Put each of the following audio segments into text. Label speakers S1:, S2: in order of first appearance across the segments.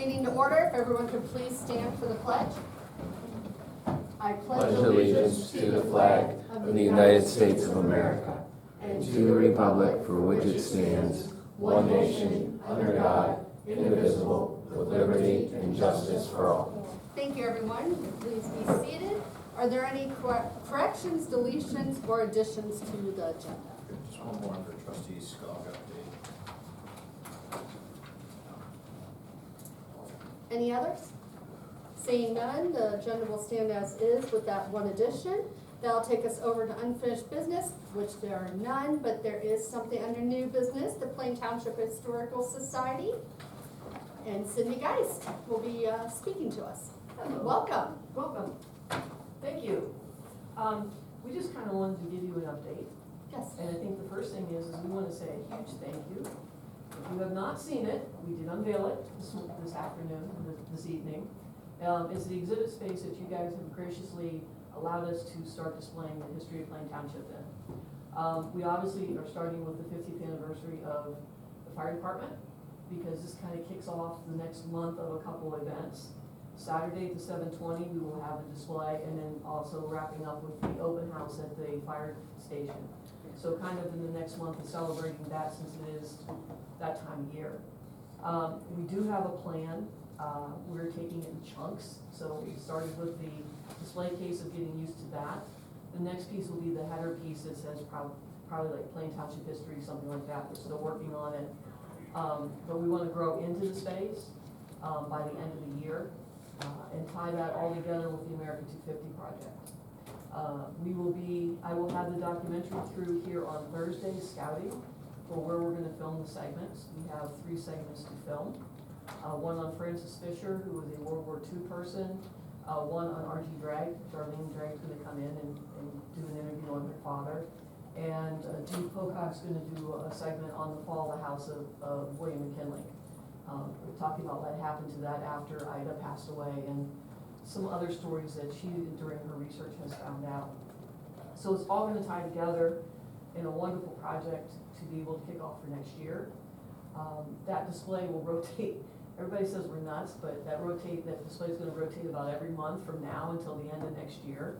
S1: meeting to order. If everyone could please stand for the pledge. I
S2: Pledge allegiance to the flag of the United States of America and to the republic for which it stands, one nation, under God, indivisible, with liberty and justice for all.
S1: Thank you, everyone. Please be seated. Are there any corrections, deletions, or additions to the agenda?
S3: Just one more for trustee Skog update.
S1: Any others? Seeing none, the agenda will stand as is with that one addition. That'll take us over to unfinished business, which there are none, but there is something under new business, the Plain Township Historical Society. And Cindy Geist will be speaking to us.
S4: Hello.
S1: Welcome.
S4: Welcome. Thank you. We just kind of wanted to give you an update.
S1: Yes.
S4: And I think the first thing is we want to say a huge thank you. If you have not seen it, we did unveil it this afternoon, this evening. It's the exhibit space that you guys have graciously allowed us to start displaying the history of Plain Township in. We obviously are starting with the 50th anniversary of the fire department, because this kind of kicks off the next month of a couple of events. Saturday at the 7:20 we will have a display, and then also wrapping up with the open house at the fire station. So kind of in the next month of celebrating that, since it is that time of year. We do have a plan. We're taking it in chunks. So we started with the display case of getting used to that. The next piece will be the header piece that says probably like Plain Township history, something like that. We're still working on it. But we want to grow into the space by the end of the year and tie that all together with the America 250 project. I will have the documentary crew here on Thursday scouting for where we're going to film the segments. We have 3 segments to film. One on Francis Fisher, who was a World War II person. One on R.G. Drake. Darlene Drake's going to come in and do an interview on her father. And Judy Pocock's going to do a segment on the fall of the house of William McKinley. We're talking about what happened to that after Ida passed away, and some other stories that she, during her research, has found out. So it's all going to tie together in a wonderful project to be able to kick off for next year. That display will rotate. Everybody says we're nuts, but that display is going to rotate about every month from now until the end of next year.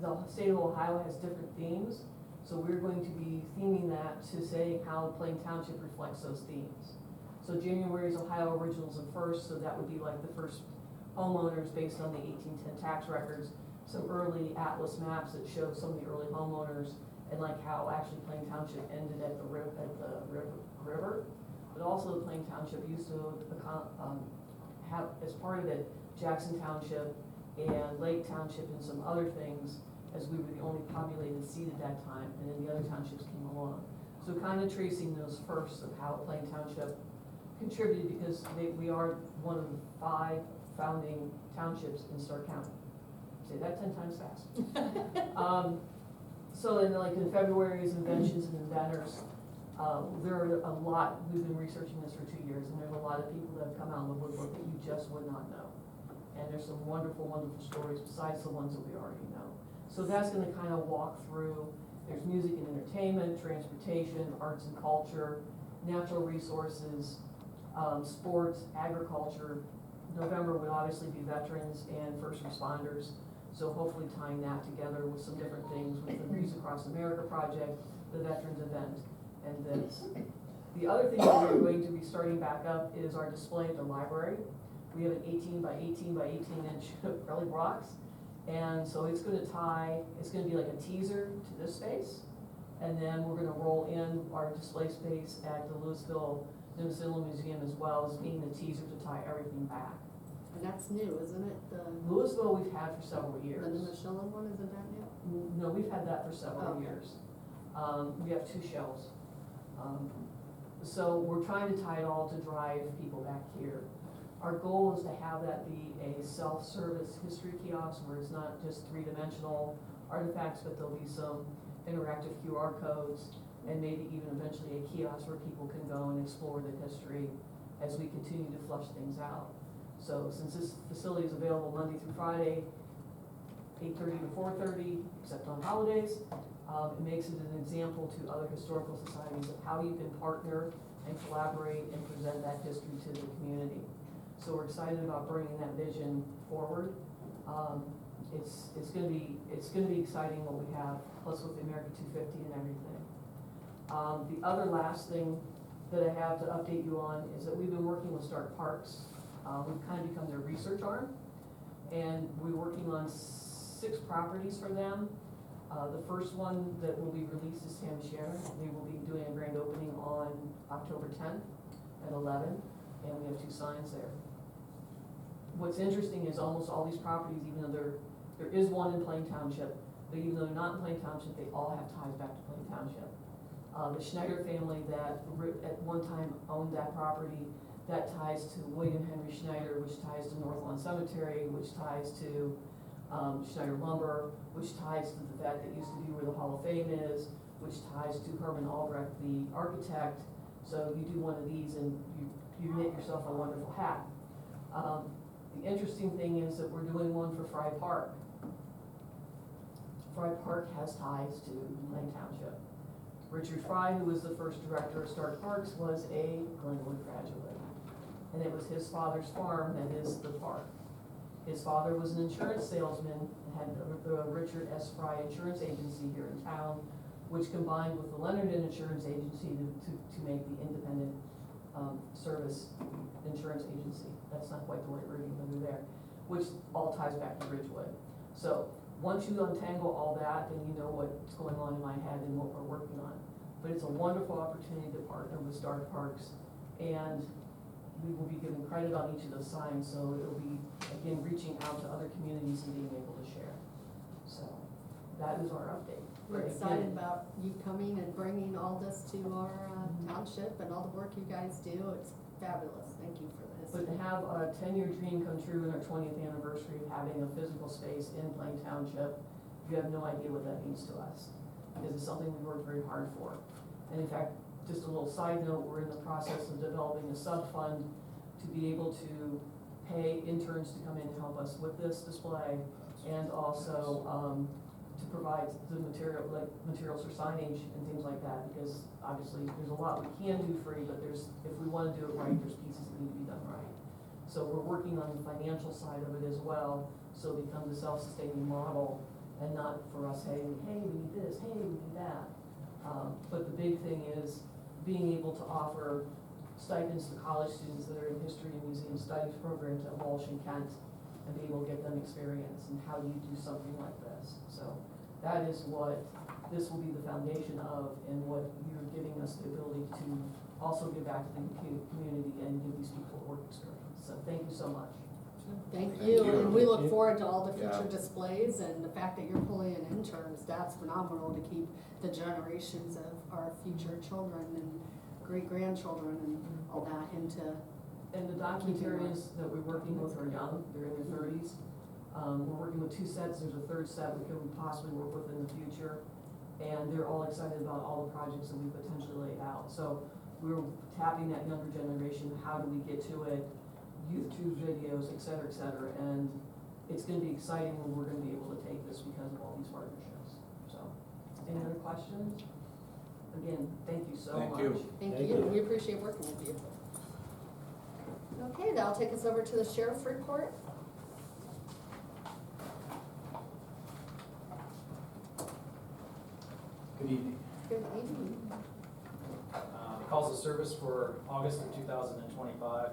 S4: The state of Ohio has different themes, so we're going to be theming that to say how Plain Township reflects those themes. So January is Ohio Originals and First, so that would be like the first homeowners based on the 1810 tax records, some early atlas maps that show some of the early homeowners, and like how actually Plain Township ended at the river. But also Plain Township used to have, as part of it, Jackson Township and Lake Township and some other things, as we were the only populated seat at that time, and then the other townships came along. So kind of tracing those firsts of how Plain Township contributed, because we are one of the 5 founding townships in Stark County. Say that 10 times fast. So then, like in February's inventions and inventors, there are a lot. We've been researching this for 2 years, and there's a lot of people that have come out of the woodwork that you just would not know. And there's some wonderful, wonderful stories besides the ones that we already know. So that's going to kind of walk through. There's music and entertainment, transportation, arts and culture, natural resources, sports, agriculture. November would obviously be veterans and first responders. So hopefully tying that together with some different things with the Reefs Across America project, the veterans event, and this. The other thing that we're going to be starting back up is our display at the library. We have an 18 by 18 by 18 inch acrylic rocks. And so it's going to be like a teaser to this space. And then we're going to roll in our display space at the Louisville Museum as well as being the teaser to tie everything back.
S1: And that's new, isn't it?
S4: Louisville we've had for several years.
S1: The Michelin one, isn't that new?
S4: No, we've had that for several
S1: Okay.
S4: years. We have 2 shelves. So we're trying to tie it all to drive people back here. Our goal is to have that be a self-service history kiosk where it's not just 3-dimensional artifacts, but there'll be some interactive QR codes and maybe even eventually a kiosk where people can go and explore the history as we continue to flush things out. So since this facility is available Monday through Friday, 8:30 to 4:30, except on holidays, it makes it an example to other historical societies of how you can partner and collaborate and present that history to the community. So we're excited about bringing that vision forward. It's gonna be exciting what we have, plus with the America 250 and everything. The other last thing that I have to update you on is that we've been working with Stark Parks. We've kind of become their research arm, and we're working on 6 properties for them. The first one that will be released is Tamashare. They will be doing a grand opening on October 10th at 11, and we have 2 signs there. What's interesting is almost all these properties, even though there is one in Plain Township, but even though they're not in Plain Township, they all have ties back to Plain Township. The Schneider family that at one time owned that property, that ties to William Henry Schneider, which ties to North Lawn Cemetery, which ties to Schneider Lumber, which ties to the fact that it used to be where the Hall of Fame is, which ties to Herman Albrecht, the architect. So you do one of these and you knit yourself a wonderful hat. The interesting thing is that we're doing one for Fry Park. Fry Park has ties to Plain Township. Richard Fry, who was the first director of Stark Parks, was a Glenwood graduate. And it was his father's farm that is the park. His father was an insurance salesman, had the Richard S. Fry Insurance Agency here in town, which combined with the Leonardon Insurance Agency to make the independent service insurance agency. That's not quite the right wording, but they're there, which all ties back to Ridgewood. So once you untangle all that, then you know what's going on in my head and what we're working on. But it's a wonderful opportunity to partner with Stark Parks, and we will be giving credit on each of those signs, so it'll be, again, reaching out to other communities and being able to share. So that is our update.
S1: We're
S4: But
S1: excited
S4: again,
S1: about you coming and bringing all this to our township and all the work you guys do. It's fabulous. Thank you for this.
S4: But to have a 10-year dream come true in our 20th anniversary of having a physical space in Plain Township, you have no idea what that means to us, because it's something we worked very hard for. And in fact, just a little side note, we're in the process of developing a sub-fund to be able to pay interns to come in and help us with this display, and also to provide the material, like materials for signage and things like that, because obviously there's a lot we can do free, but if we want to do it right, there's pieces that need to be done right. So we're working on the financial side of it as well, so it becomes a self-sustaining model, and not for us, hey, we need this, hey, we need that. But the big thing is being able to offer stipends to college students that are in history and museum studies programs at Walsh and Kent, and be able to get them experience and how do you do something like this. So that is what this will be the foundation of, and what you're giving us the ability to also give back to the community and give these people work experience. So thank you so much.
S1: Thank
S3: Thank
S1: you,
S3: you.
S1: and we look forward to all the
S3: Yeah.
S1: future displays, and the fact that you're pulling in interns, that's phenomenal to keep the generations of our future children and great-grandchildren and all that into.
S4: And the documentarians that we're working with are young, they're in their 30s. We're working with 2 sets, there's a 3rd set we can possibly work with in the future. And they're all excited about all the projects that we potentially laid out. So we're tapping that younger generation, how do we get to it, YouTube videos, et cetera, and it's gonna be exciting when we're gonna be able to take this because of all these partnerships. So, any other questions? Again, thank you so much.
S3: Thank you.
S1: Thank
S2: Thank
S1: you,
S2: you.
S1: we appreciate working with you. Okay, that'll take us over to the sheriff's report.
S5: Good evening.
S1: Good evening.
S5: Calls of service for August of 2025,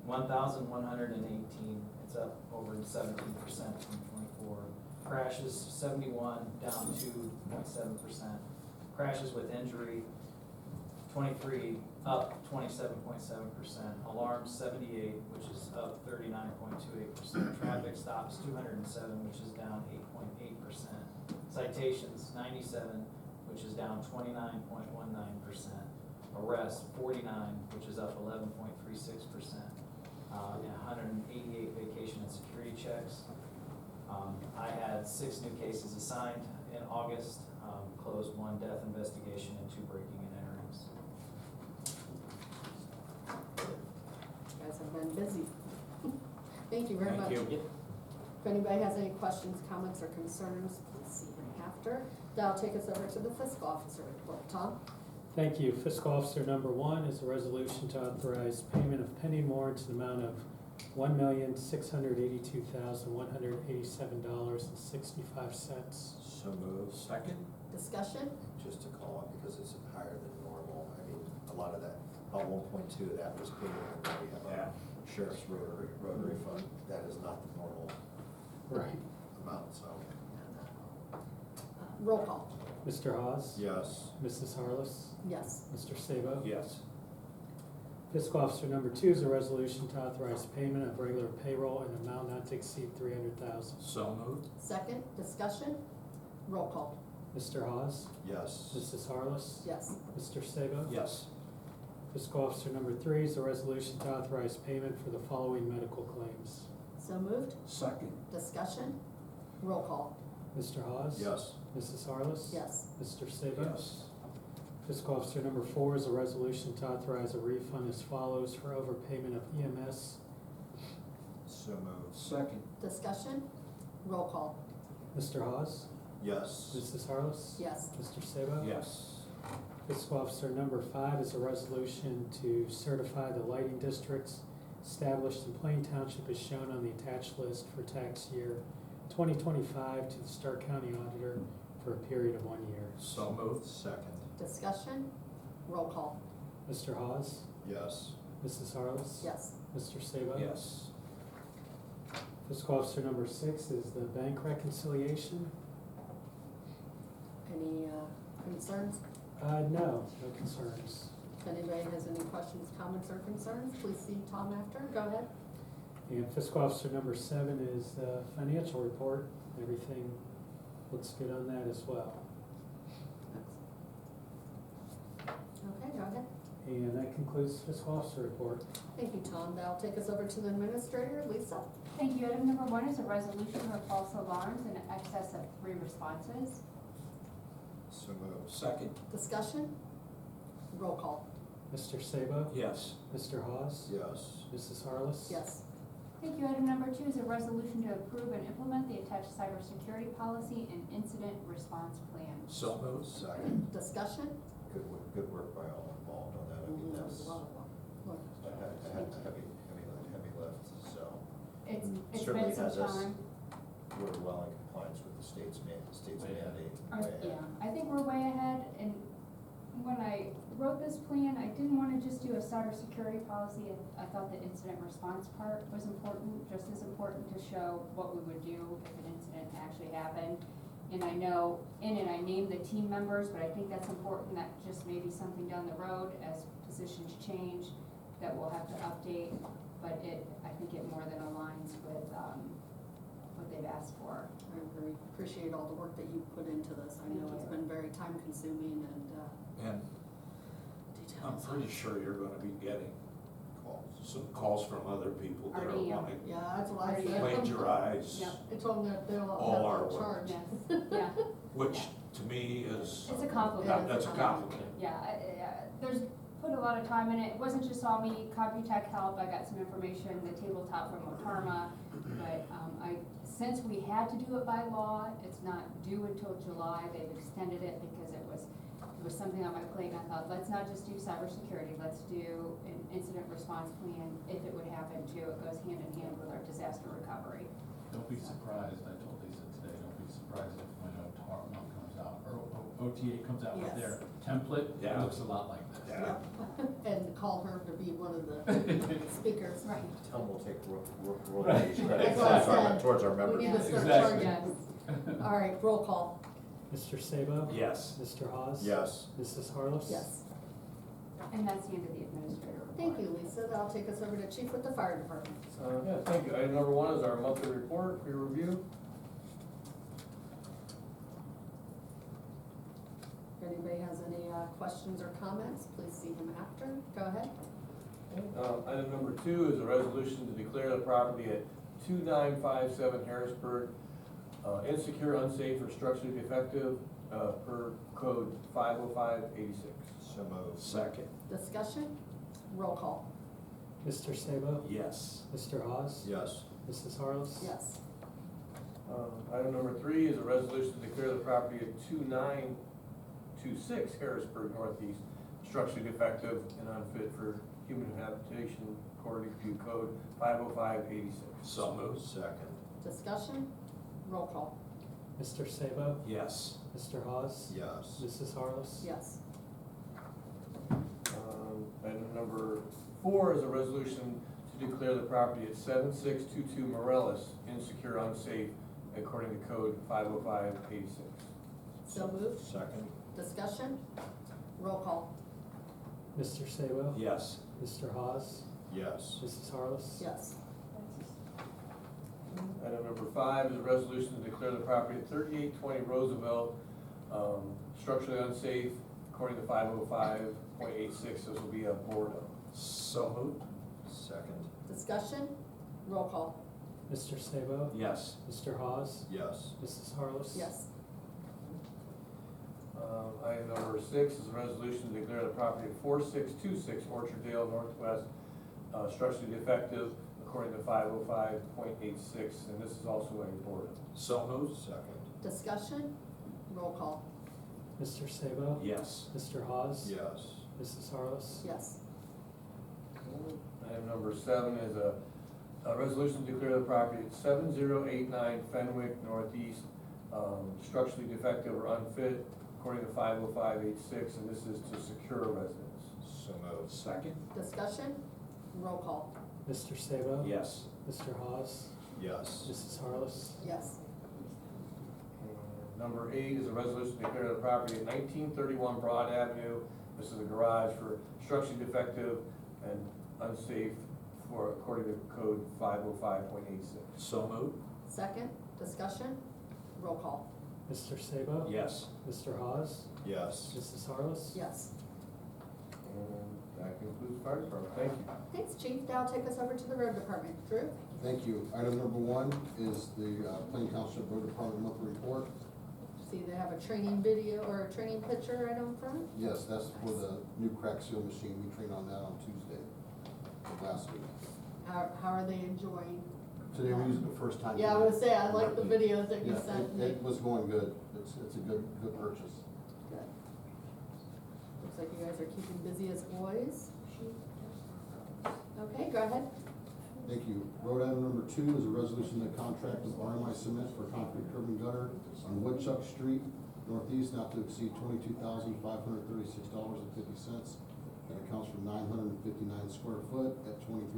S5: 1,118. It's up over 17% from 24. Crashes 71, down 2.7%. Crashes with injury 23, up 27.7%. Alarms 78, which is up 39.28%. Traffic stops 207, which is down 8.8%. Citations 97, which is down 29.19%. Arrests 49, which is up 11.36%. And 188 vacation and security checks. I had 6 new cases assigned in August, closed 1 death investigation and 2 breaking and enterings.
S1: You guys have been busy. Thank you very much.
S3: Thank you.
S1: If anybody has any questions, comments, or concerns, please see him after. That'll take us over to the fiscal officer report. Tom?
S6: Thank you. Fiscal Officer number 1 is a resolution to authorize payment of pending warrants in the amount of $1,682,187.65.
S3: So moved. Second?
S1: Discussion?
S7: Just to call it because it's higher than normal. I mean, a lot of that, about 1.2 of that was paid when we have a sheriff's rotary fund. That is not the normal
S6: Right.
S7: amount, so.
S1: Roll call.
S6: Mr. Hawes?
S7: Yes.
S6: Mrs. Harless?
S1: Yes.
S6: Mr. Sabo?
S3: Yes.
S6: Fiscal Officer number 2 is a resolution to authorize payment of regular payroll in an amount not to exceed $300,000.
S3: So moved.
S1: Second, discussion? Roll call.
S6: Mr. Hawes?
S7: Yes.
S6: Mrs. Harless?
S1: Yes.
S6: Mr. Sabo?
S3: Yes.
S6: Fiscal Officer number 3 is a resolution to authorize payment for the following medical claims.
S1: So moved.
S3: Second.
S1: Discussion? Roll call.
S6: Mr. Hawes?
S7: Yes.
S6: Mrs. Harless?
S1: Yes.
S6: Mr. Sabo?
S3: Yes.
S6: Fiscal Officer number 4 is a resolution to authorize a refund as follows for overpayment of EMS.
S7: So moved.
S3: Second.
S1: Discussion? Roll call.
S6: Mr. Hawes?
S7: Yes.
S6: Mrs. Harless?
S1: Yes.
S6: Mr. Sabo?
S3: Yes.
S6: Fiscal Officer number 5 is a resolution to certify the lighting districts established in Plain Township as shown on the attached list for tax year 2025 to the Stark County Auditor for a period of 1 year.
S3: So moved.
S7: Second.
S1: Discussion? Roll call.
S6: Mr. Hawes?
S7: Yes.
S6: Mrs. Harless?
S1: Yes.
S6: Mr. Sabo?
S3: Yes.
S6: Fiscal Officer number 6 is the bank reconciliation.
S1: Any concerns?
S6: No concerns.
S1: If anybody has any questions, comments, or concerns, please see Tom after. Go ahead.
S6: And Fiscal Officer number 7 is the financial report. Everything looks good on that as well.
S1: Okay, go ahead.
S6: And that concludes Fiscal Officer report.
S1: Thank you, Tom. That'll take us over to the administrator, Lisa.
S8: Thank you. Item number 1 is a resolution for false alarms in excess of 3 responses.
S7: So moved.
S3: Second.
S1: Discussion? Roll call.
S6: Mr. Sabo?
S3: Yes.
S6: Mr. Hawes?
S7: Yes.
S6: Mrs. Harless?
S1: Yes.
S8: Thank you. Item number 2 is a resolution to approve and implement the attached cybersecurity policy and incident response plan.
S3: So moved.
S7: Second.
S1: Discussion?
S7: Good work by all involved on that. I mean,
S1: That was
S7: that's
S1: a lot of work.
S7: a heavy lift, so.
S8: It's
S7: Certainly
S8: been some
S7: has us-
S8: time.
S7: We're well in compliance with the state's mandate. way ahead.
S8: Yeah, I think we're way ahead, and when I wrote this plan, I didn't wanna just do a cybersecurity policy. I thought the incident response part was important, just as important to show what we would do if an incident actually happened. And I know, in it, I named the team members, but I think that's important, that just maybe something down the road as positions change, that we'll have to update, but I think it more than aligns with, what they've asked for.
S1: I really appreciate all the work that you put into this. I know it's been very time consuming and
S3: And I'm
S1: detailed.
S3: pretty sure you're gonna be getting
S7: Calls.
S3: some calls from other people that are
S8: Already, yeah.
S3: wanting
S1: Yeah, that's what I
S8: Already
S1: said.
S3: plagiarize,
S8: Yep.
S1: I told them that they'll
S3: All
S1: have
S3: our
S1: to
S3: work.
S1: charge.
S8: Yes, yeah.
S3: which to me is.
S8: It's a compliment.
S3: That's a compliment.
S8: Yeah, there's put a lot of time in it. It wasn't just all me, Computech helped. I got some information, the tabletop from Otarma. But, since we had to do it by law, it's not due until July. They've extended it because it was something on my plate, and I thought, let's not just do cybersecurity, let's do an incident response plan if it would happen too. It goes hand in hand with our disaster recovery.
S9: Don't be surprised, I told Lisa today, don't be surprised if when Otarma comes out, or OTA comes out with their template, it
S3: Yeah.
S9: looks a lot like this.
S3: Yeah.
S1: And call her to be one of the speakers.
S8: Right.
S7: Tell them we'll take
S9: Right.
S7: royalties
S1: That's what I said.
S7: towards our
S1: We
S7: membership.
S1: need to start
S9: Exactly.
S1: charging. All right, roll call.
S6: Mr. Sabo?
S3: Yes.
S6: Mr. Hawes?
S7: Yes.
S6: Mrs. Harless?
S1: Yes.
S8: And that's the end of the administrator report.
S1: Thank you, Lisa. That'll take us over to Chief with the Fire Department.
S10: Yeah, thank you. Item number 1 is our monthly report for your review.
S1: If anybody has any questions or comments, please see him after. Go ahead.
S10: Item number 2 is a resolution to declare the property at 2957 Harrisburg insecure, unsafe, or structurally defective per code 50586.
S7: So moved.
S3: Second.
S1: Discussion? Roll call.
S6: Mr. Sabo?
S3: Yes.
S6: Mr. Hawes?
S7: Yes.
S6: Mrs. Harless?
S1: Yes.
S10: Item number 3 is a resolution to declare the property at 2926 Harrisburg Northeast structurally defective and unfit for human habitation according to code 505-86.
S3: So moved.
S7: Second.
S1: Discussion? Roll call.
S6: Mr. Sabo?
S3: Yes.
S6: Mr. Hawes?
S7: Yes.
S6: Mrs. Harless?
S1: Yes.
S10: Item number 4 is a resolution to declare the property at 7622 Morellis insecure, unsafe, according to code 505-86.
S1: So moved.
S7: Second.
S1: Discussion? Roll call.
S6: Mr. Sabo?
S3: Yes.
S6: Mr. Hawes?
S7: Yes.
S6: Mrs. Harless?
S1: Yes.
S10: Item number 5 is a resolution to declare the property at 3820 Roosevelt structurally unsafe according to 505.86. This will be a Bordeaux.
S3: So moved.
S7: Second.
S1: Discussion? Roll call.
S6: Mr. Sabo?
S3: Yes.
S6: Mr. Hawes?
S7: Yes.
S6: Mrs. Harless?
S1: Yes.
S10: Item number 6 is a resolution to declare the property at 4626 Orchard Dale Northwest structurally defective according to 505.86, and this is also a Bordeaux.
S3: So moved.
S7: Second.
S1: Discussion? Roll call.
S6: Mr. Sabo?
S3: Yes.
S6: Mr. Hawes?
S7: Yes.
S6: Mrs. Harless?
S1: Yes.
S10: Item number 7 is a resolution to declare the property at 7089 Fenwick Northeast structurally defective or unfit according to 505.86, and this is to secure a residence.
S7: So moved.
S3: Second.
S1: Discussion? Roll call.
S6: Mr. Sabo?
S3: Yes.
S6: Mr. Hawes?
S7: Yes.
S6: Mrs. Harless?
S1: Yes.
S10: Number 8 is a resolution to declare the property at 1931 Broad Avenue. This is a garage for structurally defective and unsafe for, according to code 505.86.
S3: So moved.
S1: Second. Discussion? Roll call.
S6: Mr. Sabo?
S3: Yes.
S6: Mr. Hawes?
S7: Yes.
S6: Mrs. Harless?
S1: Yes.
S10: And that concludes the fire department. Thank you.
S1: Thanks, Chief. Now take us over to the road department. Drew?
S11: Thank you. Item number 1 is the Plain Township Road Department monthly report.
S1: See, they have a training video or a training picture right on front.
S11: Yes, that's for the new crack seal machine. We trained on that on Tuesday of last week.
S1: How are they enjoying?
S11: Today we used it the first time.
S1: Yeah, I would say, I like the videos that you
S11: Yeah,
S1: sent me.
S11: it was going good. It's a good purchase.
S1: Good. Looks like you guys are keeping busy as boys. Okay, go ahead.
S11: Thank you. Road item number 2 is a resolution to contract with RMI Cement for concrete curb and gutter on Woodchuck Street Northeast, not to exceed $22,536.50. That accounts for 959 square foot at $23.50 a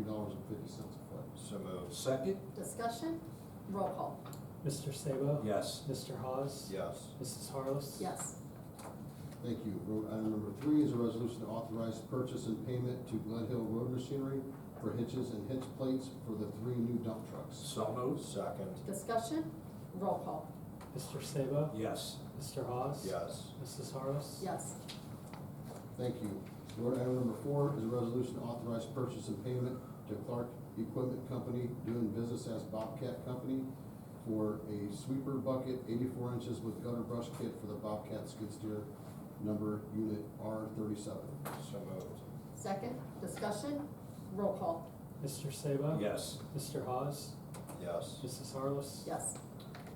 S11: foot.
S7: So moved.
S3: Second.
S1: Discussion? Roll call.
S6: Mr. Sabo?
S3: Yes.
S6: Mr. Hawes?
S7: Yes.
S6: Mrs. Harless?
S1: Yes.
S11: Thank you. Road item number 3 is a resolution to authorize purchase and payment to Glen Hill Road Machinery for hitches and hitch plates for the 3 new dump trucks.
S3: So moved.
S7: Second.
S1: Discussion? Roll call.
S6: Mr. Sabo?
S3: Yes.
S6: Mr. Hawes?
S7: Yes.
S6: Mrs. Harless?
S1: Yes.
S11: Thank you. Road item number 4 is a resolution to authorize purchase and payment to Clark Equipment Company doing business as Bobcat Company for a sweeper bucket 84 inches with gutter brush kit for the Bobcat skid steer number unit R37.
S7: So moved.
S1: Second. Discussion? Roll call.
S6: Mr. Sabo?
S3: Yes.
S6: Mr. Hawes?
S7: Yes.
S6: Mrs. Harless?
S1: Yes.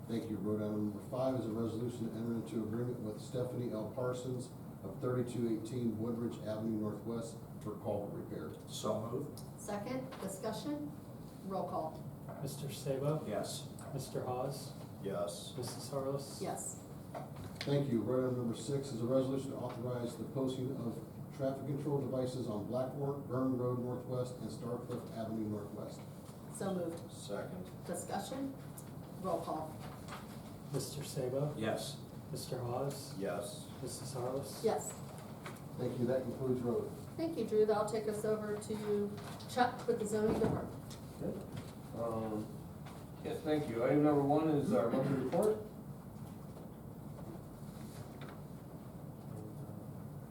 S11: Thank you. Road item number 5 is a resolution to enter into agreement with Stephanie L. Parsons of 3218 Woodridge Avenue Northwest for culvert repair.
S3: So moved.
S1: Second. Discussion? Roll call.
S6: Mr. Sabo?
S3: Yes.
S6: Mr. Hawes?
S7: Yes.
S6: Mrs. Harless?
S1: Yes.
S11: Thank you. Road item number 6 is a resolution to authorize the posting of traffic control devices on Blackburn Road Northwest and Starcliff Avenue Northwest.
S1: So moved.
S7: Second.
S1: Discussion? Roll call.
S6: Mr. Sabo?
S3: Yes.
S6: Mr. Hawes?
S7: Yes.
S6: Mrs. Harless?
S1: Yes.
S11: Thank you. That concludes road.
S1: Thank you, Drew. That'll take us over to Chuck with the zoning department.
S10: Yes, thank you. Item number 1 is our monthly report.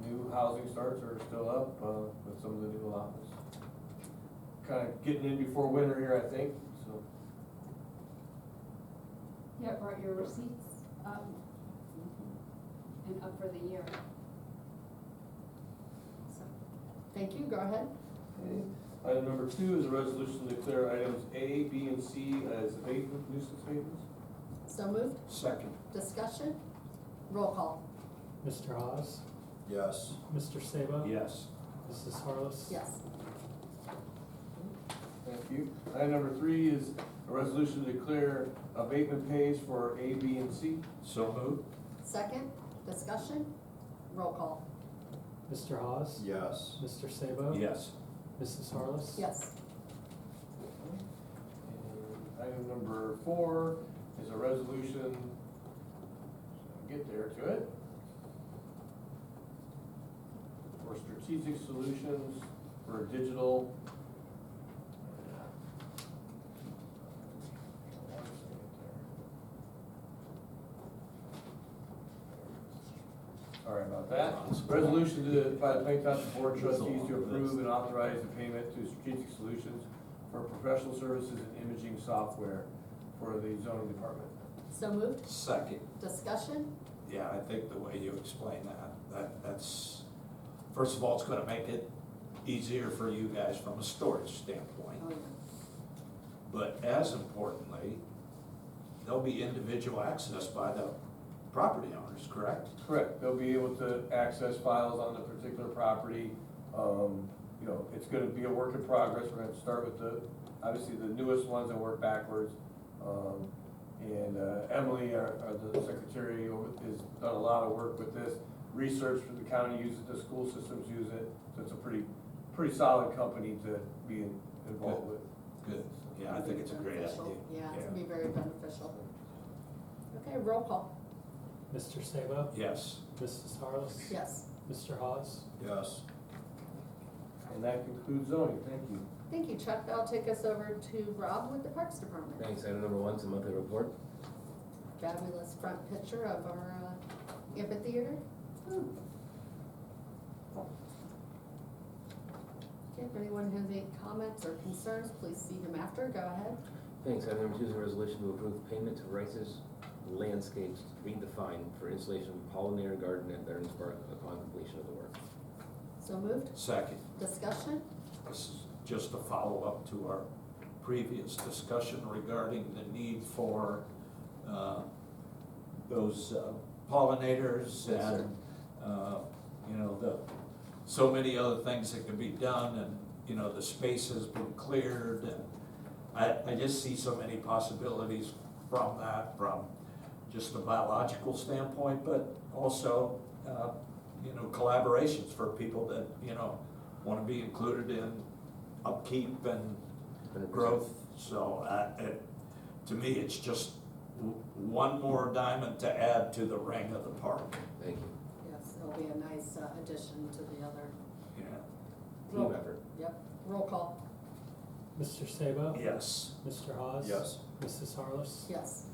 S10: New housing starts are still up with some of the new allotments. Kind of getting in before winter here, I think, so.
S8: Yeah, brought your receipts up and up for the year.
S1: So, thank you. Go ahead.
S10: Okay. Item number 2 is a resolution to declare items A, B, and C as abatement, nuisance abatements.
S1: So moved.
S3: Second.
S1: Discussion? Roll call.
S6: Mr. Hawes?
S7: Yes.
S6: Mr. Sabo?
S3: Yes.
S6: Mrs. Harless?
S1: Yes.
S10: Thank you. Item number 3 is a resolution to declare abatement pays for A, B, and C.
S3: So moved.
S1: Second, discussion, roll call.
S6: Mr. Hawes?
S7: Yes.
S6: Mr. Sabo?
S3: Yes.
S6: Mrs. Harless?
S1: Yes.
S10: And item number 4 is a resolution, get there to it, for strategic solutions for digital. Sorry about that. Resolution by the Plain Township Board of Trustees to approve and authorize the payment to Strategic Solutions for professional services and imaging software for the zoning department.
S1: So moved,
S3: Second.
S1: discussion,
S3: Yeah, I think the way you explain that's, first of all, it's gonna make it easier for you guys from a storage standpoint.
S1: oh, yeah.
S3: But as importantly, there'll be individual access by the property owners, correct?
S10: Correct, they'll be able to access files on the particular property. You know, it's gonna be a work in progress, we're gonna start with obviously the newest ones and work backwards. And Emily, the secretary, has done a lot of work with this. Research for the county uses it, the school systems use it, so it's a pretty solid company to be involved with.
S3: Good. Yeah, I think it's a great idea.
S1: Beneficial. Yeah, it's gonna be very beneficial. Okay, roll call.
S6: Mr. Sabo?
S3: Yes.
S6: Mrs. Harless?
S1: Yes.
S6: Mr. Hawes?
S7: Yes.
S10: And that concludes zoning, thank you.
S1: Thank you, Chuck. That'll take us over to Rob with the Parks Department.
S2: Thanks. Item number 1 is a monthly report.
S1: Fabulous front picture of our amphitheater. Okay, if anyone has any comments or concerns, please see him after. Go ahead.
S2: Thanks. Item number 2 is a resolution to approve payment to Rice's Landscapes Redefined for installation of pollinator garden at Veterans Park upon completion of the work.
S1: So moved.
S3: Second.
S1: Discussion?
S3: This is just a follow-up to our previous discussion regarding the need for those pollinators
S2: Yes, sir.
S3: and, you know, so many other things that can be done, and, you know, the space has been cleared, and I just see so many possibilities from that, from just a biological standpoint, but also, you know, collaborations for people that, you know, want to be included in upkeep and
S2: 100%.
S3: growth. So to me, it's just one more diamond to add to the ring of the park.
S2: Thank you.
S1: Yes, it'll be a nice addition to the other.
S3: Yeah.
S2: Team effort.
S1: Yep, roll call.
S6: Mr. Sabo?
S3: Yes.
S6: Mr. Hawes?
S7: Yes.
S6: Mrs. Harless?
S1: Yes,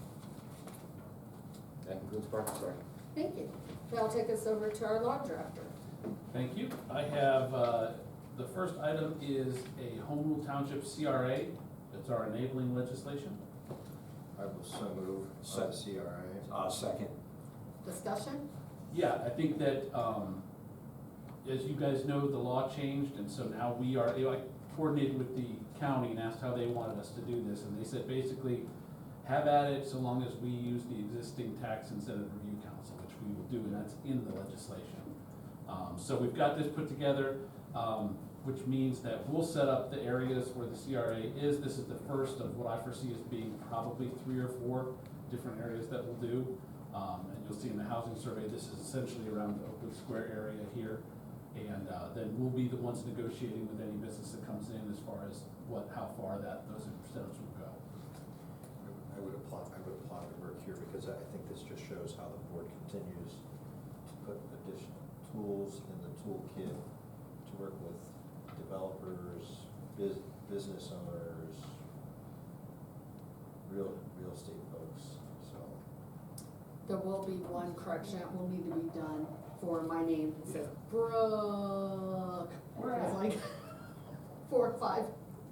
S2: That concludes Parks. Sorry.
S1: thank you. That'll take us over to our law director.
S9: Thank you. I have, the first item is a Home Rule Township CRA. It's our enabling legislation.
S7: I will so move CRA.
S3: Second.
S1: Discussion?
S9: Yeah, I think that, as you guys know, the law changed, and so now I coordinated with the county and asked how they wanted us to do this, and they said basically, have at it so long as we use the existing tax incentive review council, which we will do, and that's in the legislation. So we've got this put together, which means that we'll set up the areas where the CRA is. This is the first of what I foresee as being probably 3 or 4 different areas that we'll do. And you'll see in the housing survey, this is essentially around the Oakwood Square area here. And then we'll be the ones negotiating with any business that comes in as far as how far those incentives will go.
S7: I would applaud the work here, because I think this just shows how the board continues to put additional tools in the toolkit to work with developers, business owners, real estate folks, so.
S1: There will be one correction that will need to be done for my name. It says Brooke. It's like 4 or 5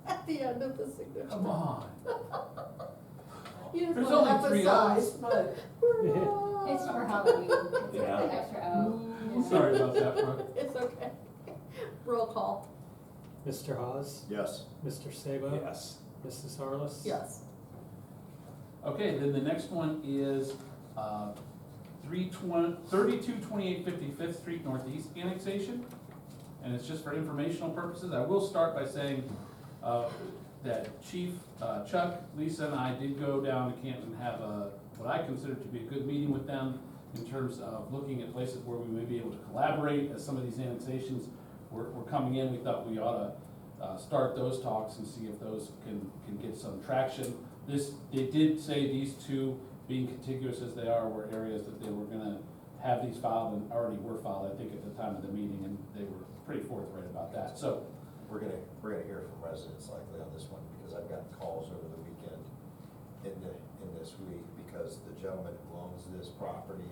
S1: at the end of the signature.
S9: Come on.
S1: You just
S9: There's
S1: want to
S9: only 3
S1: emphasize.
S9: O's, but
S1: Brooke.
S8: It's for Halloween, it's
S3: Yeah.
S8: the extra O.
S9: sorry about that, Brooke.
S1: It's okay. Roll call.
S6: Mr. Hawes?
S7: Yes.
S6: Mr. Sabo?
S3: Yes.
S6: Mrs. Harless?
S1: Yes.
S9: Okay, then the next one is 3228 55th Street Northeast annexation. And it's just for informational purposes. I will start by saying, that Chief Chuck, Lisa, and I did go down to Canton and have what I consider to be a good meeting with them in terms of looking at places where we may be able to collaborate as some of these annexations were coming in. We thought we ought to start those talks and see if those can get some traction. They did say these two, being contiguous as they are, were areas that they were gonna have these filed and already were filed, I think, at the time of the meeting, and they were pretty forthright about that. So
S7: We're gonna hear from residents likely on this one, because I've gotten calls over the weekend in this week, because the gentleman who owns this property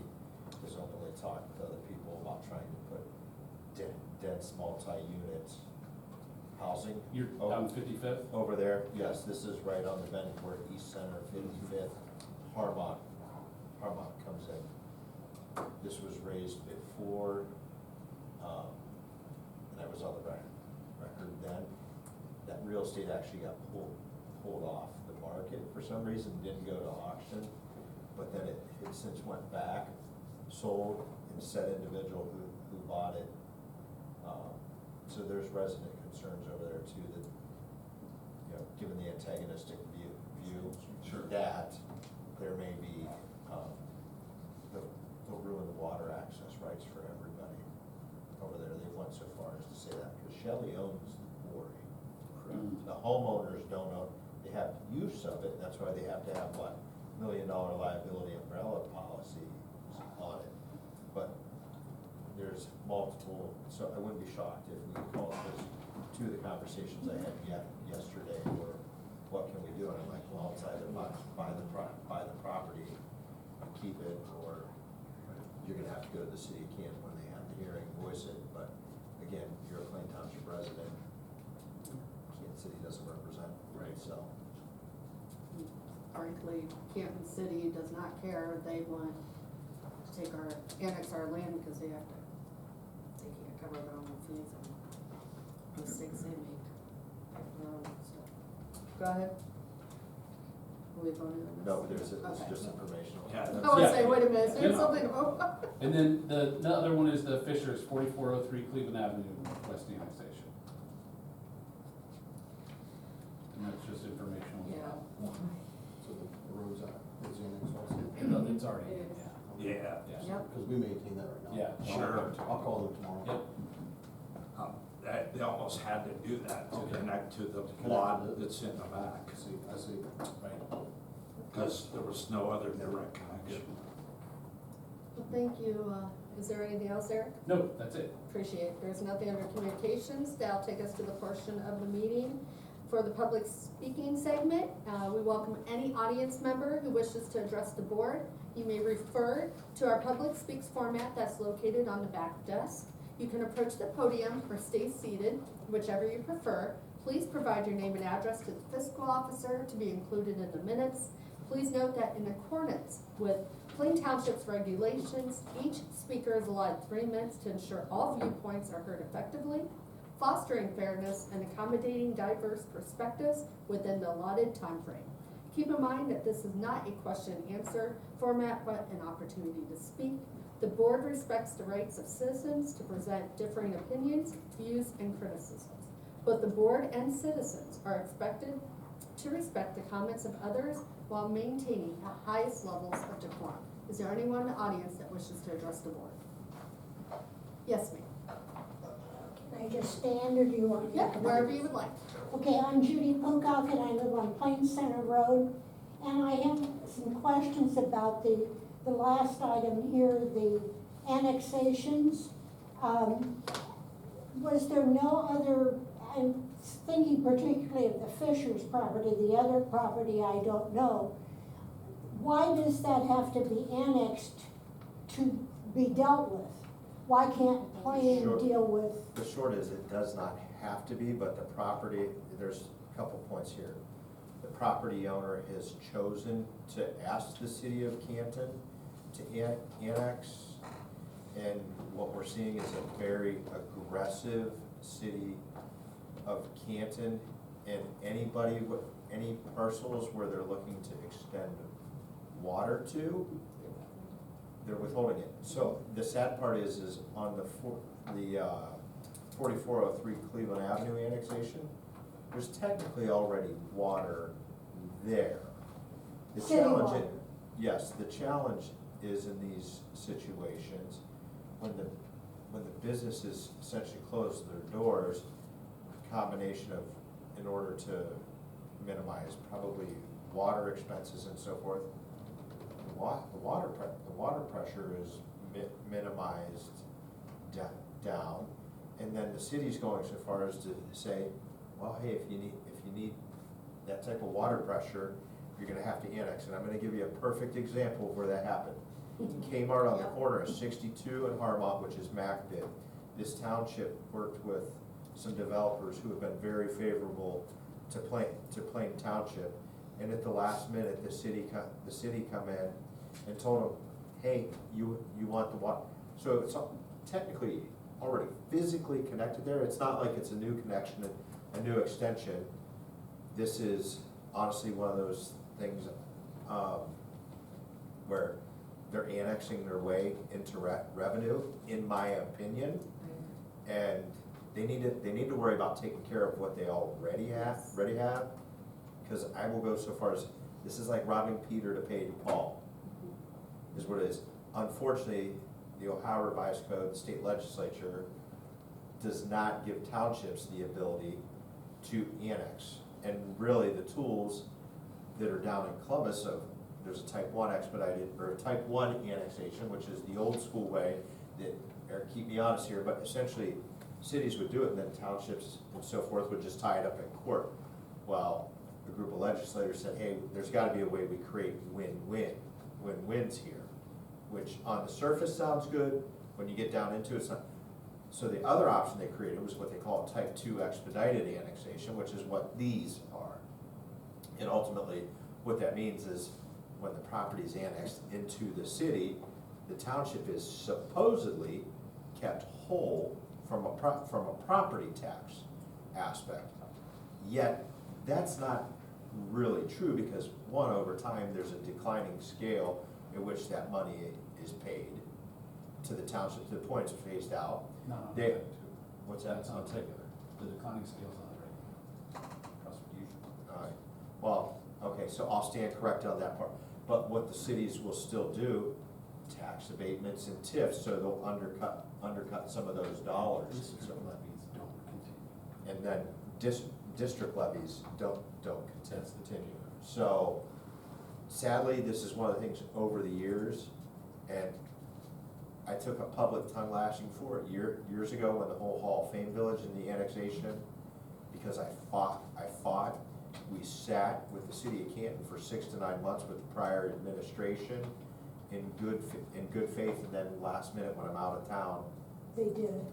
S7: has openly talked to other people about trying to put dense multi-unit housing.
S9: you're on 55th?
S7: Over there, yes, this is right on the bend where East Center, 55th, Harmont comes in. This was raised before, and I was on the record then, that real estate actually got pulled off the market for some reason, didn't go to auction, but then it since went back, sold, and said individual who bought it. So there's resident concerns over there too, that, you know, given the antagonistic view, that there may be, they'll ruin the water access rights for everybody over there. They went so far as to say that, because Shelley owns the quarry. The homeowners don't own, they have use of it, that's why they have to have, what, $1 million liability umbrella policy on it. But there's multiple, so I wouldn't be shocked if we call it, because two of the conversations I had yesterday were, what can we do? And I'm like, well, it's either buy the property and keep it, or you're gonna have to go to the city of Canton when they have the hearing, voice it. But again, you're a Plain Township resident, Canton City doesn't represent,
S9: Right.
S7: so.
S1: Frankly, Canton City does not care. They want to annex our land because they can't cover their own fees and mistakes they make. Their own stuff. Go ahead. Are we voting on this?
S7: No, it's
S1: Okay.
S7: just informational.
S3: Yeah.
S1: I want to
S9: Yeah.
S1: say, wait a minute,
S9: Yeah.
S1: there's something to vote on.
S9: And then the other one is the Fishers, 4403 Cleveland Avenue, West annexation. And that's just informational.
S1: Yeah.
S11: So the road's out, it's annexed also.
S9: No, it's already,
S1: It is.
S3: Yeah.
S9: yeah.
S1: Yep.
S11: Because we maintain that right now.
S9: Yeah.
S3: Sure.
S11: I'll call them tomorrow.
S9: Yep.
S3: They almost had to do that to
S9: Okay.
S3: connect to the
S11: connect
S3: lot
S11: to the-
S3: that's in the back,
S11: I see.
S9: Right.
S3: because there was no other direct connection.
S1: Well, thank you. Is there anything else, Eric?
S9: No, that's it.
S1: Appreciate it. There's nothing under communications. That'll take us to the portion of the meeting for the public speaking segment. We welcome any audience member who wishes to address the board. You may refer to our public speaks format that's located on the back desk. You can approach the podium or stay seated, whichever you prefer. Please provide your name and address to the fiscal officer to be included in the minutes. Please note that in accordance with Plain Township's regulations, each speaker is allotted 3 minutes to ensure all viewpoints are heard effectively, fostering fairness and accommodating diverse perspectives within the allotted time frame. Keep in mind that this is not a question and answer format, but an opportunity to speak. The board respects the rights of citizens to present differing opinions, views, and criticisms. Both the board and citizens are expected to respect the comments of others while maintaining the highest levels of decorum. Is there anyone in the audience that wishes to address the board? Yes, ma'am.
S12: Can I just stand, or do you want?
S1: Yeah, wherever you would like.
S12: Okay, I'm Judy Pocock, and I live on Plains Center Road, and I have some questions about the last item here, the annexations. Was there no other, I'm thinking particularly of the Fishers property, the other property I don't know. Why does that have to be annexed to be dealt with? Why can't Plain
S7: Sure.
S12: deal with?
S7: The short is, it does not have to be, but the property, there's a couple points here. The property owner has chosen to ask the city of Canton to annex, and what we're seeing is a very aggressive city of Canton, and anybody with any parcels where they're looking to extend water to, they're withholding it. So the sad part is on the 4403 Cleveland Avenue annexation, there's technically already water there. The
S12: City
S7: challenge,
S12: water.
S7: yes, the challenge is in these situations, when the businesses essentially close their doors, combination of, in order to minimize probably water expenses and so forth, the water pressure is minimized down, and then the city's going so far as to say, well, hey, if you need that type of water pressure, you're gonna have to annex, and I'm gonna give you a perfect example of where that happened. Kmart on the corner of 62 and Harmont, which is MacBid. This township worked with some developers who have been very favorable to Plain Township, and at the last minute, the city come in and told them, hey, you want the water. So it's technically already physically connected there. It's not like it's a new connection, a new extension. This is honestly one of those things where they're annexing their way into revenue, in my opinion. And they need to worry about taking care of what they already have, because I will go so far as, this is like robbing Peter to pay Paul, is what it is. Unfortunately, the Ohio Revised Code, the state legislature, does not give townships the ability to annex. And really, the tools that are down in Columbus of, there's a type 1 expedited, or a type 1 annexation, which is the old school way that, Eric, keep me honest here, but essentially, cities would do it, and then townships and so forth would just tie it up in court. Well, a group of legislators said, hey, there's gotta be a way we create win-wins here, which on the surface sounds good, when you get down into it, it's not. So the other option they created was what they call a type 2 expedited annexation, which is what these are. And ultimately, what that means is, when the property is annexed into the city, the township is supposedly kept whole from a property tax aspect. Yet, that's not really true, because one, over time, there's a declining scale in which that money is paid to the township, to the point it's phased out.
S9: No,
S7: They- What's that?
S9: That's not together. The declining scale's on the right. Trust what you should.
S7: All right, well, okay, so I'll stand corrected on that part. But what the cities will still do, tax abatements and TIFs, so they'll undercut some of those dollars.
S9: District levies don't continue.
S7: And then district levies don't continue. So sadly, this is one of the things over the years, and I took a public tongue lashing for it years ago when the whole Hall of Fame Village and the annexation, because I fought. We sat with the city of Canton for 6 to 9 months with the prior administration in good faith, and then last minute when I'm out of town,
S12: They did it.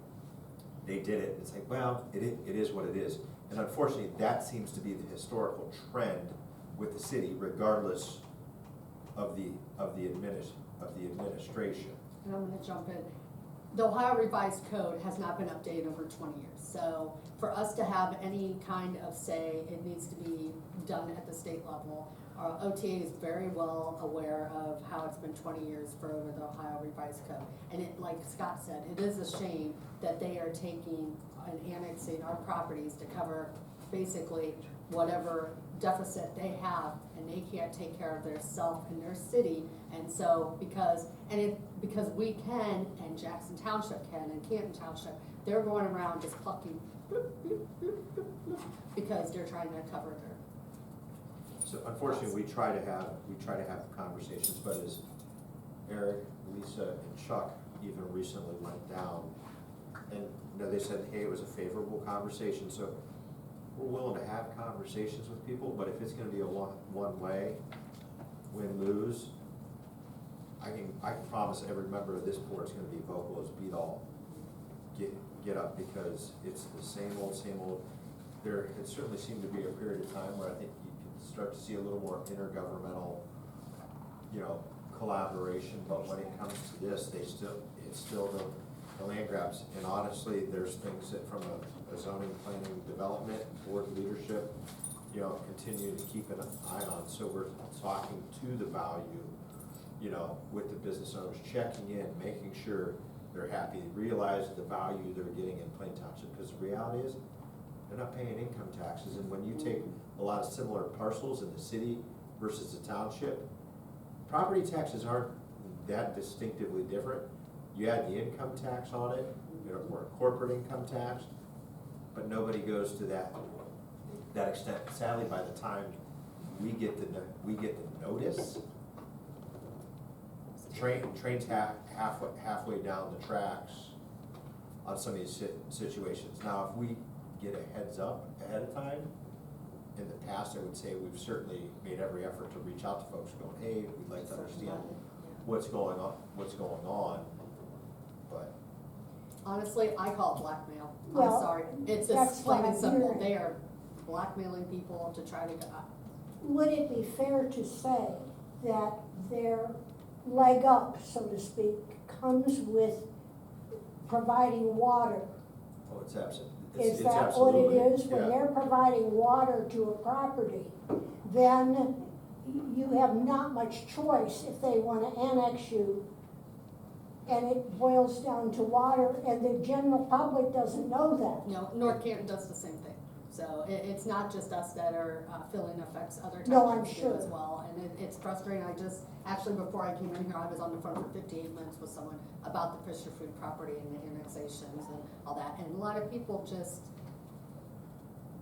S7: they did it. It's like, well, it is what it is. And unfortunately, that seems to be the historical trend with the city, regardless of the administration.
S1: And I'm gonna jump in. The Ohio Revised Code has not been updated over 20 years. So for us to have any kind of say, it needs to be done at the state level. Our OTA is very well aware of how it's been 20 years for the Ohio Revised Code. And it, like Scott said, it is a shame that they are taking and annexing our properties to cover basically whatever deficit they have, and they can't take care of their self and their city. And so because we can, and Jackson Township can, and Canton Township, they're going around just plucking bloop, bloop, bloop, bloop, bloop, because they're trying to cover their.
S7: So unfortunately, we try to have conversations, but as Eric, Lisa, and Chuck even recently went down, and they said, hey, it was a favorable conversation, so we're willing to have conversations with people, but if it's gonna be a one-way, win-lose, I can promise every member of this board is gonna be vocal as beat all. Get up, because it's the same old. There had certainly seemed to be a period of time where I think you can start to see a little more intergovernmental, collaboration, but when it comes to this, it's still the land grabs. And honestly, there's things that from a zoning, planning, development, board leadership, continue to keep an eye on. So we're talking to the value, with the business owners, checking in, making sure they're happy, realize the value they're getting in Plain Township, because the reality is, they're not paying income taxes, and when you take a lot of similar parcels in the city versus the township, property taxes aren't that distinctively different. You add the income tax on it, or corporate income tax, but nobody goes to that extent. Sadly, by the time we get the notice, train's halfway down the tracks on some of these situations. Now, if we get a heads up ahead of time, in the past, I would say we've certainly made every effort to reach out to folks going, hey, we'd like to understand what's going on, but.
S1: Honestly, I call it blackmail. I'm
S12: Well,
S1: sorry. It's
S12: that's
S1: just plain
S12: what
S1: and
S12: I'm
S1: simple.
S12: hearing.
S1: They are blackmailing people to try to get up.
S12: Would it be fair to say that their leg up, so to speak, comes with providing water?
S7: Oh, it's absent.
S12: Is that what it is? When they're providing water to a property, then you have not much choice if they wanna annex you. And it boils down to water, and the general public doesn't know that.
S1: No, North Canton does the same thing. So it's not just us that are feeling effects, other
S12: No, I'm
S1: townships do
S12: sure.
S1: as well. And it's frustrating. Actually, before I came in here, I was on the phone for 58 minutes with someone about the Fisher Food property and the annexations and all that. And a lot of people just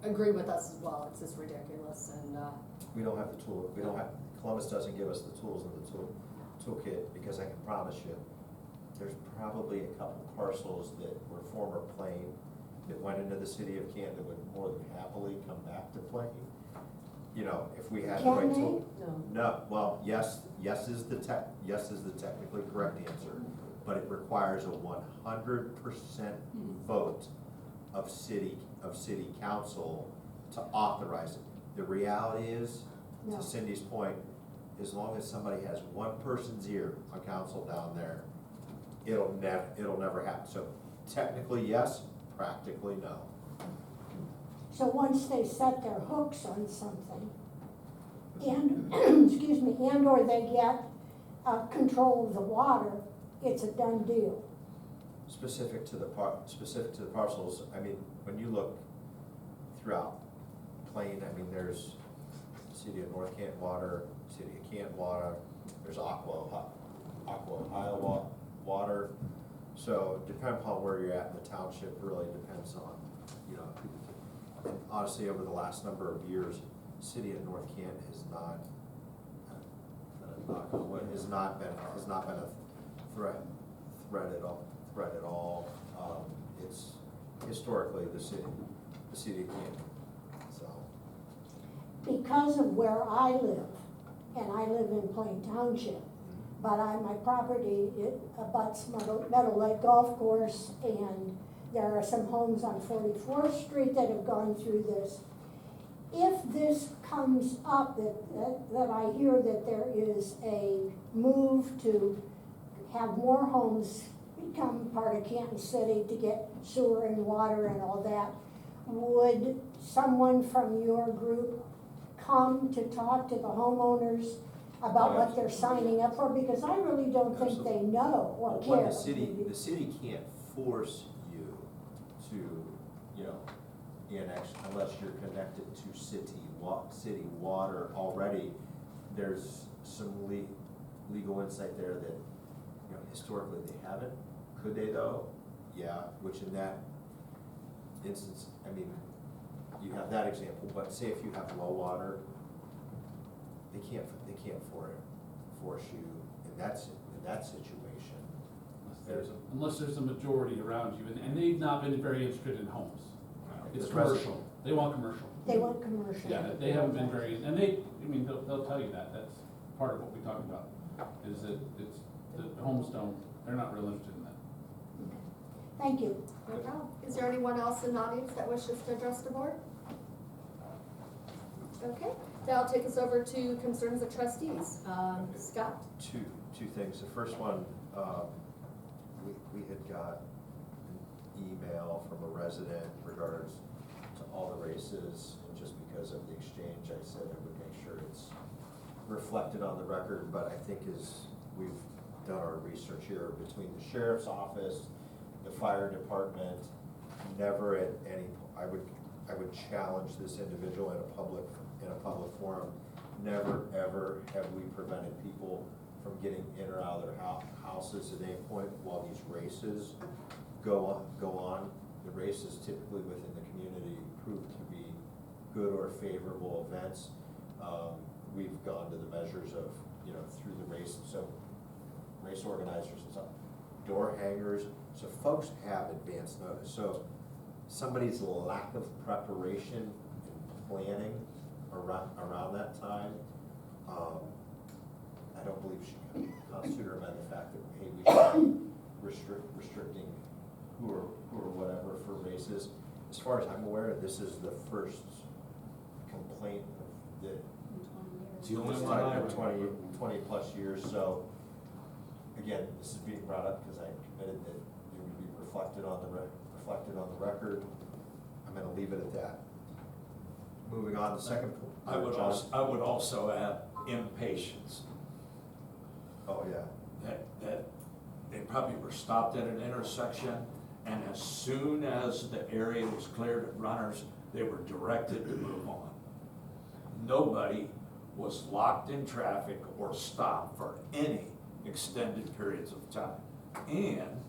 S1: agree with us as well. It's just ridiculous, and
S7: We don't have the tool, Columbus doesn't give us the tools in the toolkit, because I can promise you, there's probably a couple parcels that were former Plain that went into the city of Canton that would more than happily come back to Plain. You know, if we had the
S12: Can
S7: right
S12: they?
S7: tool.
S4: No.
S7: No, well, yes is the technically correct answer, but it requires a 100% vote of city council to authorize it. The reality is,
S12: No.
S7: to Cindy's point, as long as somebody has one person's ear on council down there, it'll never happen. So technically yes, practically no.
S12: So once they set their hooks on something, and, excuse me, and or they get control of the water, it's a done deal.
S7: Specific to the parcels, I mean, when you look throughout Plain, I mean, there's City of North Canton Water, City of Canton Water, there's Aqua Ohio Water. So depending upon where you're at in the township, really depends on, you know, and honestly, over the last number of years, City of North Canton has not, knock on wood, has not been a threat at all. It's historically the city of Canton, so.
S12: Because of where I live, and I live in Plain Township, but my property, it abuts Meadow Lake Golf Course, and there are some homes on 44th Street that have gone through this. If this comes up, that I hear that there is a move to have more homes become part of Canton City to get sewer and water and all that, would someone from your group come to talk to the homeowners about what they're signing up for? Because I really don't think they know or
S7: Well,
S12: care.
S7: the city can't force you to, you know, annex unless you're connected to city water already. There's some legal insight there that, you know, historically they haven't. Could they though? Yeah, which in that instance, I mean, you have that example, but say if you have low water, they can't force you in that situation.
S9: Unless there's a majority around you, and they've not been very interested in homes. It's
S7: It's
S9: commercial, they want commercial.
S12: They want commercial.
S9: Yeah, they haven't been very, and they'll tell you that's part of what we talk about, is that it's, the homes they're not real interested in that.
S12: Thank you.
S1: no problem. Is there anyone else in the audience that wishes to address the board? Okay, that'll take us over to concerns of trustees. Scott?
S7: Two things. The first one, we had got an email from a resident in regards to all the races, and just because of the exchange, I said I would make sure it's reflected on the record, but I think as we've done our research here, between the sheriff's office, the fire department, never at any, I would I would challenge this individual in a public forum. Never, ever have we prevented people from getting in or out of their houses at any point while these races go on. The races typically within the community prove to be good or favorable events. We've gone to the measures of, through the race, so race organizers and stuff, door hangers, so folks have advance notice. So somebody's lack of preparation and planning around that time, I don't believe should constitute or amend the fact that, hey, we should be restricting who or whatever for races. As far as I'm aware, this is the first complaint of the
S3: It's the only
S7: this
S3: one I
S7: type of
S3: remember.
S7: 20 plus years. So again, this is being brought up because I committed that it would be reflected on the record. I'm going to leave it at that. Moving on, the second point.
S3: I would also add impatience,
S7: Oh, yeah.
S3: that they probably were stopped at an intersection, and as soon as the area was cleared of runners, they were directed to move on. Nobody was locked in traffic or stopped for any extended periods of time. And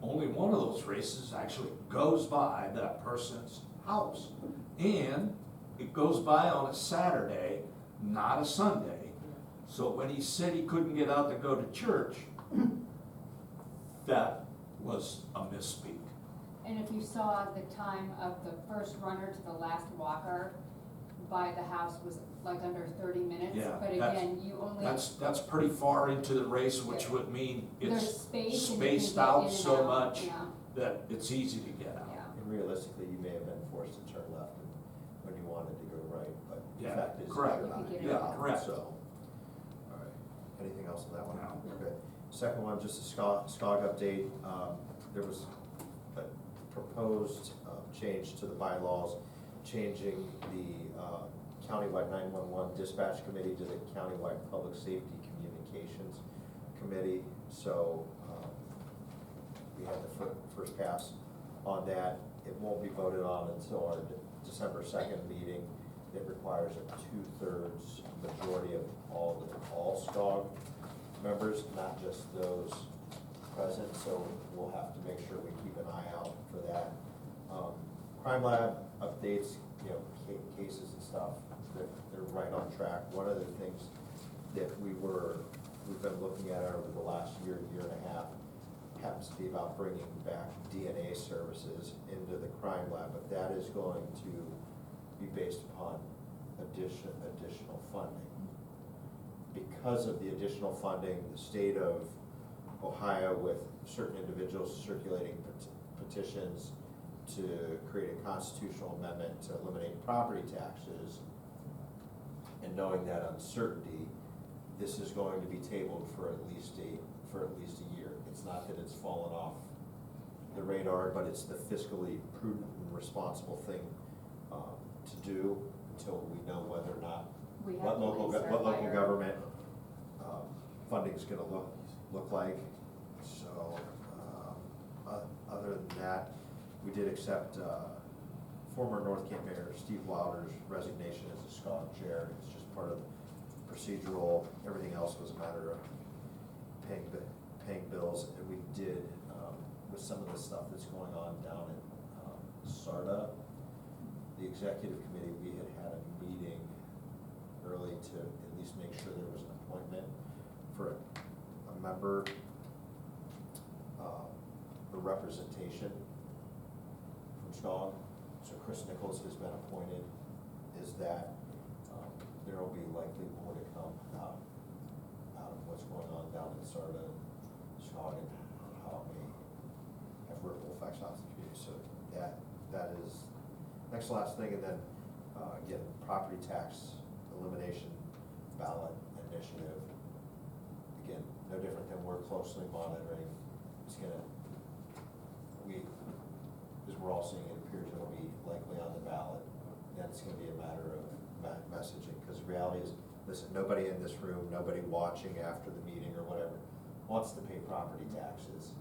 S3: only one of those races actually goes by that person's house. And it goes by on a Saturday, not a Sunday. So when he said he couldn't get out to go to church, that was a misspeak.
S8: And if you saw the time of the first runner to the last walker by the house was like under 30 minutes.
S3: Yeah,
S8: But
S3: that's-
S8: again, you only,
S3: That's pretty far into the race, which would mean
S8: there's
S3: it's
S8: space and you can
S3: spaced
S8: get in
S3: out
S8: and
S3: so
S8: out,
S3: much
S8: yeah,
S3: that it's easy to get out.
S8: yeah.
S7: And realistically, you may have been forced to turn left when you wanted to go right, but the
S3: Yeah,
S7: fact is
S3: correct.
S7: you're not.
S8: You can get
S3: it out. Correct.
S7: So, all right. Anything else on that one?
S3: No.
S7: Okay. Second one, just a SCOG update. There was a proposed change to the bylaws, changing the countywide 911 dispatch committee to the countywide public safety communications committee. So we had the first pass on that. It won't be voted on until our December 2nd meeting. It requires a 2/3 majority of all SCOG members, not just those present, so we'll have to make sure we keep an eye out for that. Crime Lab updates, cases and stuff, they're right on track. One of the things that we've been looking at over the last year and a half happens to be about bringing back DNA services into the Crime Lab, but that is going to be based upon additional funding. Because of the additional funding, the state of Ohio, with certain individuals circulating petitions to create a constitutional amendment to eliminate property taxes, and knowing that uncertainty, this is going to be tabled for at least a year. It's not that it's fallen off the radar, but it's the fiscally prudent and responsible thing to do until we know whether or not
S8: We have
S7: what
S8: to
S7: local
S8: release our
S7: government
S8: fire.
S7: funding's gonna look like. So, other than that, we did accept former North Canton Mayor Steve Wilder's resignation as a SCOG chair. It's just part of the procedural. Everything else was a matter of paying bills, and we did, with some of the stuff that's going on down in SARTA, the executive committee, we had a meeting early to at least make sure there was an appointment for a member, the representation from SCOG. So Chris Nichols has been appointed. Is that there will be likely more to come out of what's going on down in SARTA, SCOG, and how it may have ripple effects out the community. So that is next to last thing, and then again, property tax elimination ballot initiative. Again, no different than we're closely monitoring. It's gonna, as we're all seeing, it appears it'll be likely on the ballot. Then it's gonna be a matter of messaging, because the reality is, listen, nobody in this room, nobody watching after the meeting or whatever, wants to pay property taxes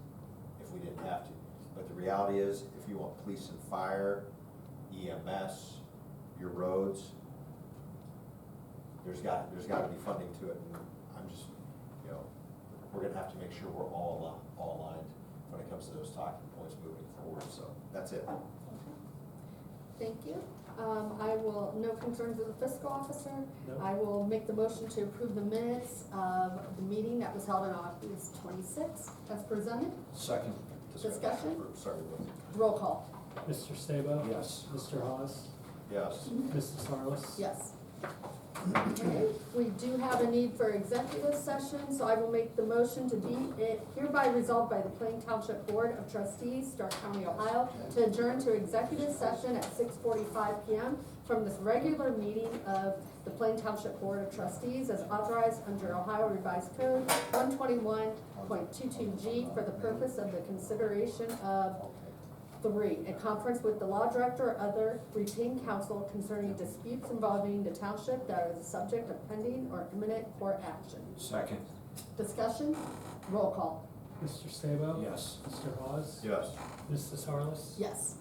S7: if we didn't have to. But the reality is, if you want police and fire, EMS, your roads. There's got to be funding to it, and I'm just, you know, we're gonna have to make sure we're all aligned when it comes to those talking points moving forward, so that's it.
S1: Thank you. I will, no concerns with the fiscal officer.
S6: No.
S1: I will make the motion to approve the minutes of the meeting that was held on August 26th as presented.
S3: Second.
S1: Discussion?
S7: Sorry, Liz.
S1: Roll call.
S6: Mr. Sabo?
S3: Yes.
S6: Mr. Hawes?
S7: Yes.
S6: Mrs. Harless?
S1: Yes. Okay, we do have a need for executive session, so I will make the motion to be it hereby resolved by the Plain Township Board of Trustees, Stark County, Ohio, to adjourn to executive session at 6:45 PM from this regular meeting of the Plain Township Board of Trustees as authorized under Ohio Revised Code 121.22G for the purpose of the consideration of 3, a conference with the law director or other retained counsel concerning disputes involving the township that are the subject of pending or imminent court action.
S3: Second.
S1: Discussion, roll call.
S6: Mr. Sabo?
S3: Yes.
S6: Mr. Hawes?
S7: Yes.
S6: Mrs. Harless?
S1: Yes.